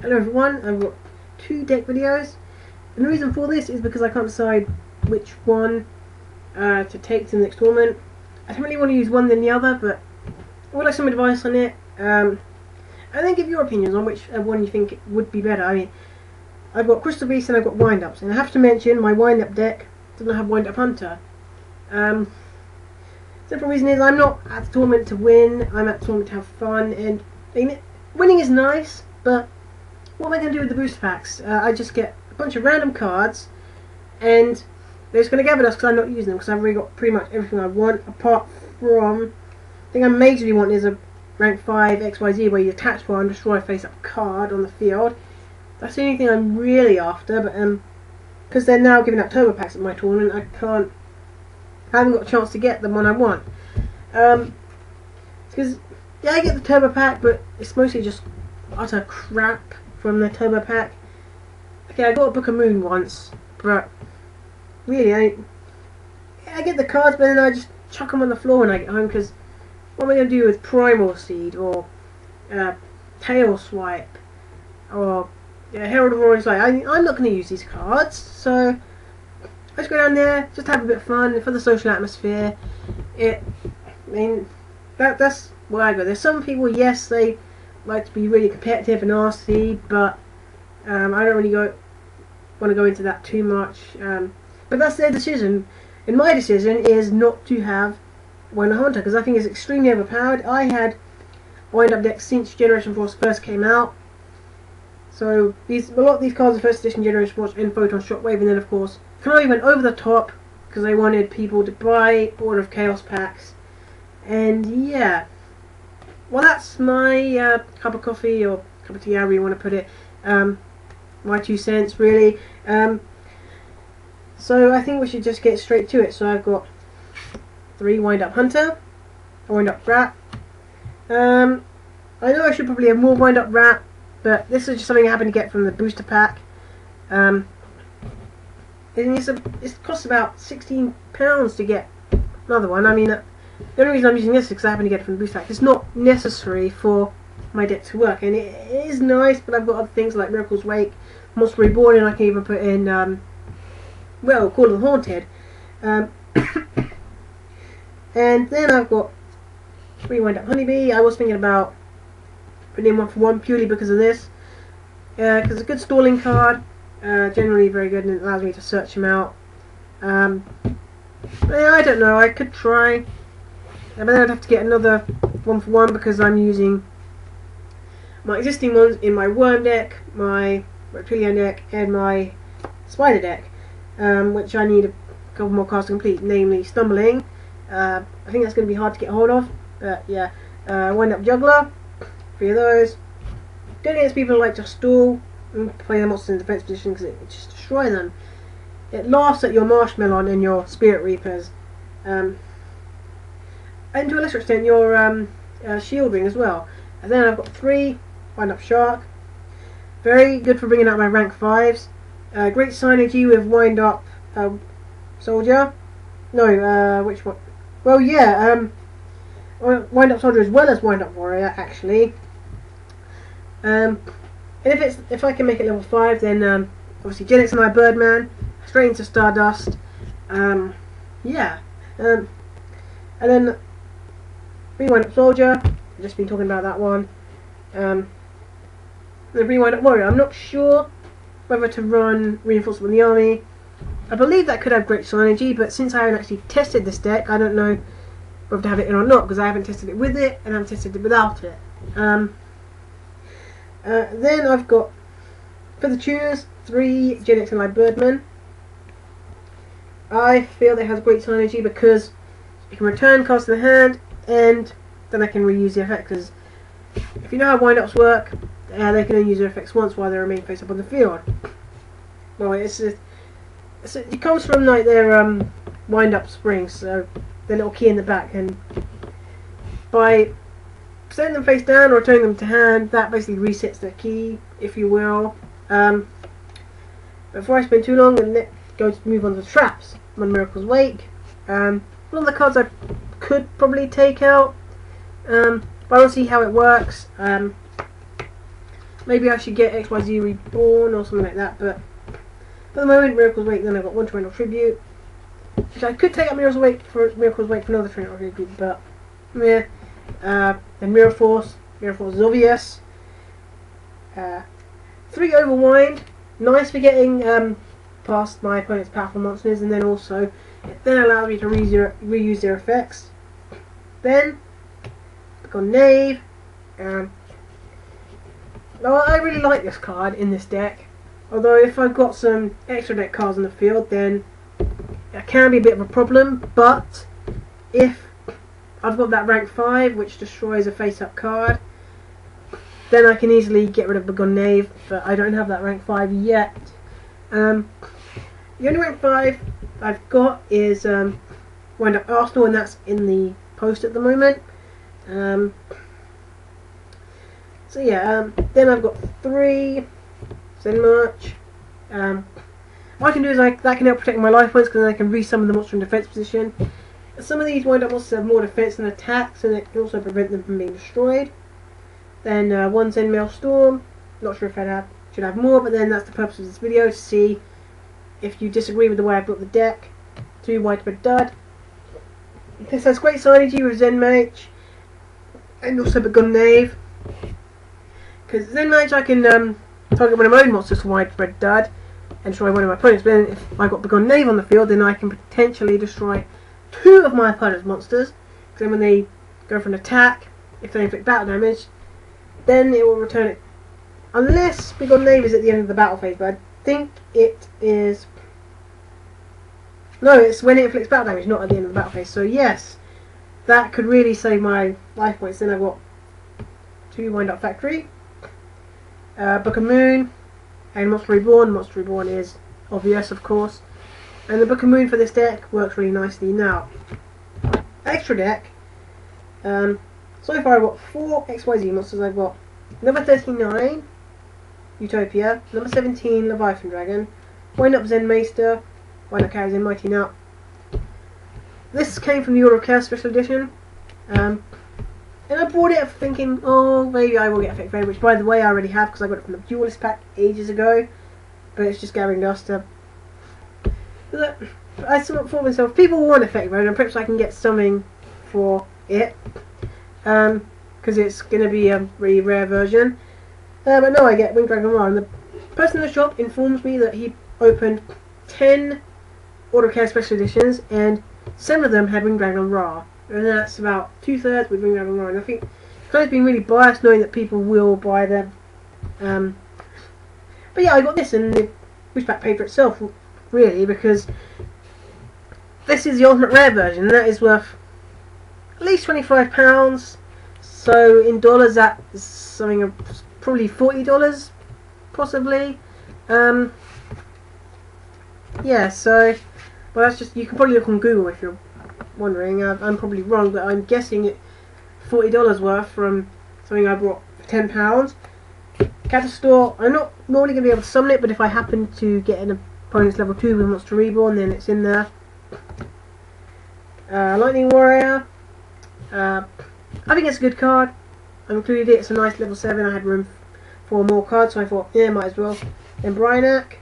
Hello everyone, I've got 2 deck videos, and the reason for this is because I can't decide which one to take to the next tournament. I don't really want to use one than the other, but I would like some advice on it, and then give your opinions on which one you think would be better. I mean, I've got Crystal Beast and I've got Wind-Ups, and I have to mention my Wind-Up deck doesn't have Wind-Up Hunter. Simple reason is I'm not at the tournament to win, I'm at the tournament to have fun, and winning is nice, but what am I going to do with the booster packs? I just get a bunch of random cards, and they're just going to gather dust because I'm not using them, because I've already got pretty much everything I want, apart from, the thing I majorly want is a rank 5 XYZ where you attach one and destroy a face-up card on the field. That's the only thing I'm really after, but because they're now giving out turbo packs at my tournament, I haven't got a chance to get the one I want. Because, yeah, I get the turbo pack, but it's mostly just utter crap from the turbo pack. Okay, I got a Book of Moon once, but really, I get the cards, but then I just chuck them on the floor when I get home, because what am I going to do with Primal Seed, or Tail Swipe, or Herald of Roaring Light? I'm not going to use these cards, so I just go down there, just have a bit of fun for the social atmosphere. I mean, that's where I go. There's some people, yes, they like to be really competitive and nasty, but I don't really want to go into that too much. But that's their decision. And my decision is not to have Wind-Up Hunter, because I think it's extremely overpowered. I had Wind-Up decks since Generation Force first came out. So a lot of these cards are first edition Generation Force and Photon Shockwave, and then of course Konami went over the top because they wanted people to buy Order of Chaos packs. And yeah, well, that's my cup of coffee or cup of tea, however you want to put it. My 2 cents, really. So I think we should just get straight to it. So I've got 3 Wind-Up Hunter, a Wind-Up Rat. I know I should probably have more Wind-Up Rat, but this is just something I happened to get from the booster pack. It costs about £16 to get another one. I mean, the only reason I'm using this is because I happen to get it from the booster pack. It's not necessary for my deck to work, and it is nice, but I've got other things like Miracle's Wake, Monster Reborn, and I can even put in, well, Call of the Haunted. And then I've got 3 Wind-Up Honeybee. I was thinking about putting in 1 for 1 purely because of this, because it's a good stalling card, generally very good, and it allows me to search them out. Yeah, I don't know, I could try, but then I'd have to get another 1 for 1 because I'm using my existing ones in my Worm deck, my Reptilian deck, and my Spider deck, which I need a couple more cards to complete, namely Stumbling. I think that's going to be hard to get hold of, but yeah. Wind-Up Juggler, 3 of those. Good against people who like to stall and play the monsters in defense position because it just destroys them. It laughs at your Marshmallow and your Spirit Reapers, and to a lesser extent your Shield Ring as well. And then I've got 3 Wind-Up Shark, very good for bringing out my rank 5s. Great synergy with Wind-Up Soldier. No, which one? Well, yeah, Wind-Up Soldier as well as Wind-Up Warrior, actually. And if I can make it level 5, then obviously Genex and Birdman straight into Stardust. Yeah, and then Wind-Up Soldier. I've just been talking about that one. The Wind-Up Warrior. I'm not sure whether to run Reinforcement in the Army. I believe that could have great synergy, but since I haven't actually tested this deck, I don't know whether to have it in or not, because I haven't tested it with it and I haven't tested it without it. Then I've got, for the tuners, 3 Genex and Birdman. I feel it has great synergy because you can return cards to the hand, and then I can reuse the effect. Because if you know how wind-ups work, they can only use their effects once while they remain face up on the field. Well, it comes from like their wind-up springs, so their little key in the back, and by setting them face down or returning them to hand, that basically resets their key, if you will. Before I spend too long, let's move on to the traps. I'm on Miracle's Wake. One of the cards I could probably take out, but I want to see how it works. Maybe I should get XYZ Reborn or something like that, but for the moment, Miracle's Wake, then I've got one Torrential Tribute, which I could take up Miracle's Wake for another Torrential Tribute, but yeah. Then Mirror Force is obvious. 3 Overwind, nice for getting past my opponent's powerful monsters, and then also it then allows me to reuse their effects. Then Begone Knave. Well, I really like this card in this deck, although if I've got some extra deck cards on the field, then it can be a bit of a problem. But if I've got that rank 5 which destroys a face-up card, then I can easily get rid of Begone Knave, but I don't have that rank 5 yet. The only rank 5 I've got is Wind Up Arsenal, and that's in the post at the moment. So yeah, then I've got 3 Zenmairch. What I can do is that can help protect my life points, because I can resummon the monster in defense position. Some of these wind up monsters have more defense than attacks, and it can also prevent them from being destroyed. Then 1 Zenmailstrom. Not sure if I should have more, but then that's the purpose of this video, to see if you disagree with the way I built the deck. 2 Widespread Dud. This has great synergy with Zenmailch and also Begone Knave, because Zenmailch I can target one of my own monsters for Widespread Dud and destroy one of my opponents. But then if I've got Begone Knave on the field, then I can potentially destroy 2 of my opponent's monsters, because then when they go for an attack, if they inflict battle damage, then it will return it. Unless Begone Knave is at the end of the battle phase, but I think it is. No, it's when it inflicts battle damage, not at the end of the battle phase. So yes, that could really save my life points. Then I've got 2 Wind Up Factory, Book of Moon, and Monster Reborn. Monster Reborn is obvious, of course. And the Book of Moon for this deck works really nicely. Now, extra deck. So far I've got 4 XYZ monsters. I've got number 39, Utopia, number 17, Leviathan Dragon, Wind Up Zenmailstrom, Wind Up Chaos Mighty Nut. This came from the Order of Chaos Special Edition. And I bought it thinking, oh, maybe I will get a fake variant, which by the way I already have, because I got it from the Duelist pack ages ago. But it's just gathering dust. I thought for myself, people want a fake variant, and perhaps I can get something for it. Because it's going to be a really rare version. But no, I get Winged Dragon Ra, and the person in the shop informs me that he opened 10 Order of Chaos Special Editions, and 7 of them had Winged Dragon Ra, and that's about 2/3 with Winged Dragon Ra. And I think it's kind of been really biased knowing that people will buy them. But yeah, I got this, and the Wishback paid for itself, really, because this is the ultimate rare version, and that is worth at least £25. So in dollars, that is something of probably $40, possibly. Yeah, so well, that's just, you can probably look on Google if you're wondering. I'm probably wrong, but I'm guessing it $40 worth from something I bought for £10. Catastore, I'm not normally going to be able to summon it, but if I happen to get an opponent's level 2 with Monster Reborn, then it's in there. Lightning Warrior. I think it's a good card. I included it. It's a nice level 7. I had room for more cards, so I thought, yeah, might as well. Then Brinac,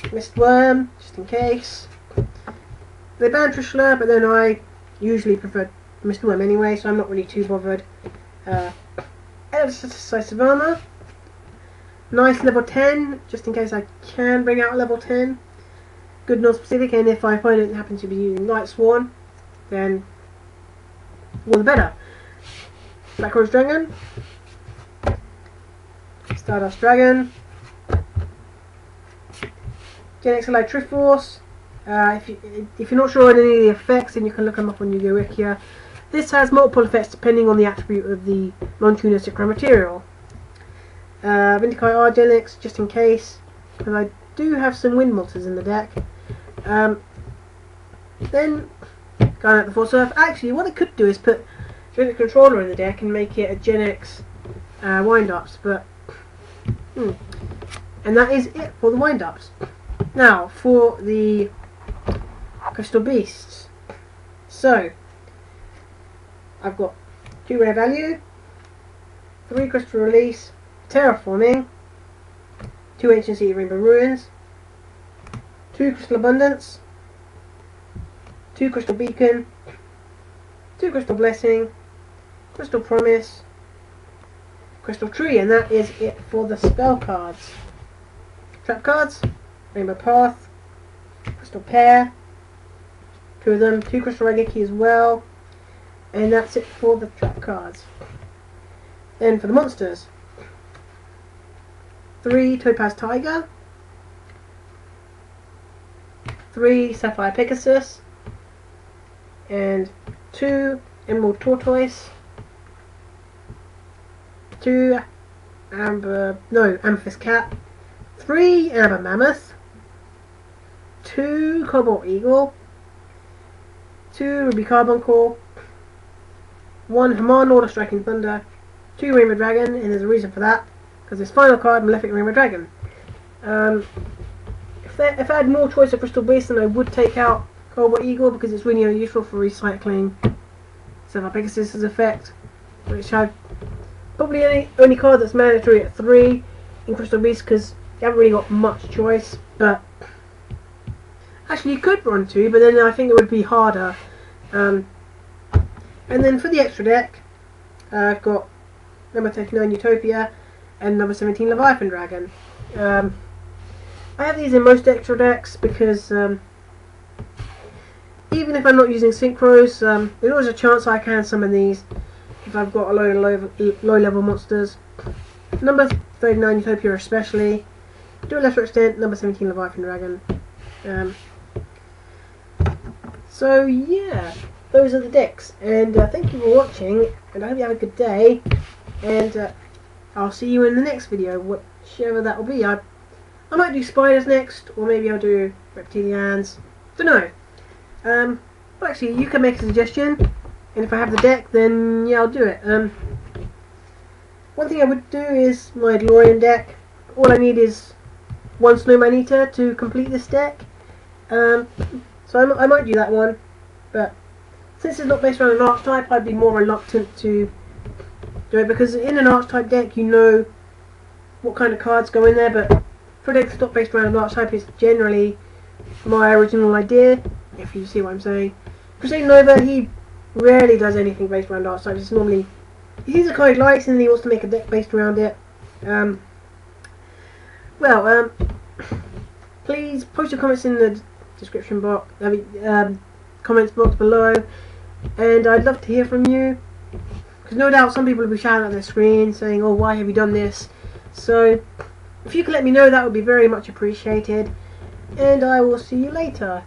Mistworm, just in case. They banned Trishula, but then I usually prefer Mistworm anyway, so I'm not really too bothered. Decisive Armor, nice level 10, just in case I can bring out a level 10. Good non-specific, and if my opponent happens to be using Light Sworn, then all the better. Black Rose Dragon, Stardust Dragon, Genex Allied Triforce. If you're not sure on any of the effects, then you can look them up on Yu-Gi-Oh! Wikia. This has multiple effects depending on the attribute of the non-tuner Synchro material. Vindicate R Genex, just in case, because I do have some wind monsters in the deck. Then going out the Force Earth. Actually, what I could do is put Genex Controller in the deck and make it a Genex wind-ups, but and that is it for the wind-ups. Now for the Crystal Beasts. So I've got 2 rare value, 3 Crystal Release, Terraforming, 2 Ancient City Rainbow Ruins, 2 Crystal Abundance, 2 Crystal Beacon, 2 Crystal Blessing, Crystal Promise, Crystal Tree, and that is it for the spell cards. Trap cards, Rainbow Path, Crystal Pair, 2 of them, 2 Crystal Raigeki as well, and that's it for the trap cards. Then for the monsters, 3 Topaz Tiger, 3 Sapphire Pegasus, and 2 Emerald Tortoise, 2 Amethyst Cat, 3 Amber Mammoth, 2 Cobalt Eagle, 2 Ruby Carbuncle, 1 Hamon Order Striking Thunder, 2 Rainbow Dragon, and there's a reason for that, because this final card, Malefic Rainbow Dragon. If I had more choice of Crystal Beast, then I would take out Cobalt Eagle, because it's really only useful for recycling Sapphire Pegasus' effect, which I've probably only card that's mandatory at 3 in Crystal Beast, because you haven't really got much choice. But actually you could run 2, but then I think it would be harder. And then for the extra deck, I've got number 39 Utopia and number 17 Leviathan Dragon. I have these in most extra decks because even if I'm not using synchros, there's always a chance I can summon these if I've got a low level monsters. Number 39 Utopia especially, to a lesser extent number 17 Leviathan Dragon. So yeah, those are the decks, and thank you for watching, and I hope you have a good day, and I'll see you in the next video, whichever that will be. I might do spiders next, or maybe I'll do reptilians, don't know. But actually you can make a suggestion, and if I have the deck then yeah, I'll do it. One thing I would do is my DeLorean deck. All I need is 1 Snowman Eater to complete this deck. So I might do that one, but since it's not based around an archetype, I'd be more reluctant to do it, because in an archetype deck you know what kind of cards go in there, but for a deck that's not based around an archetype, it's generally my original idea, if you see what I'm saying. Crusade Nova, he rarely does anything based around archetypes. It's normally, he sees a card he likes and then he wants to make a deck based around it. Please post your comments in the description box, comments box below, and I'd love to hear from you, because no doubt some people will be shouting at their screen saying, oh, why have you done this? So if you could let me know, that would be very much appreciated, and I will see you later.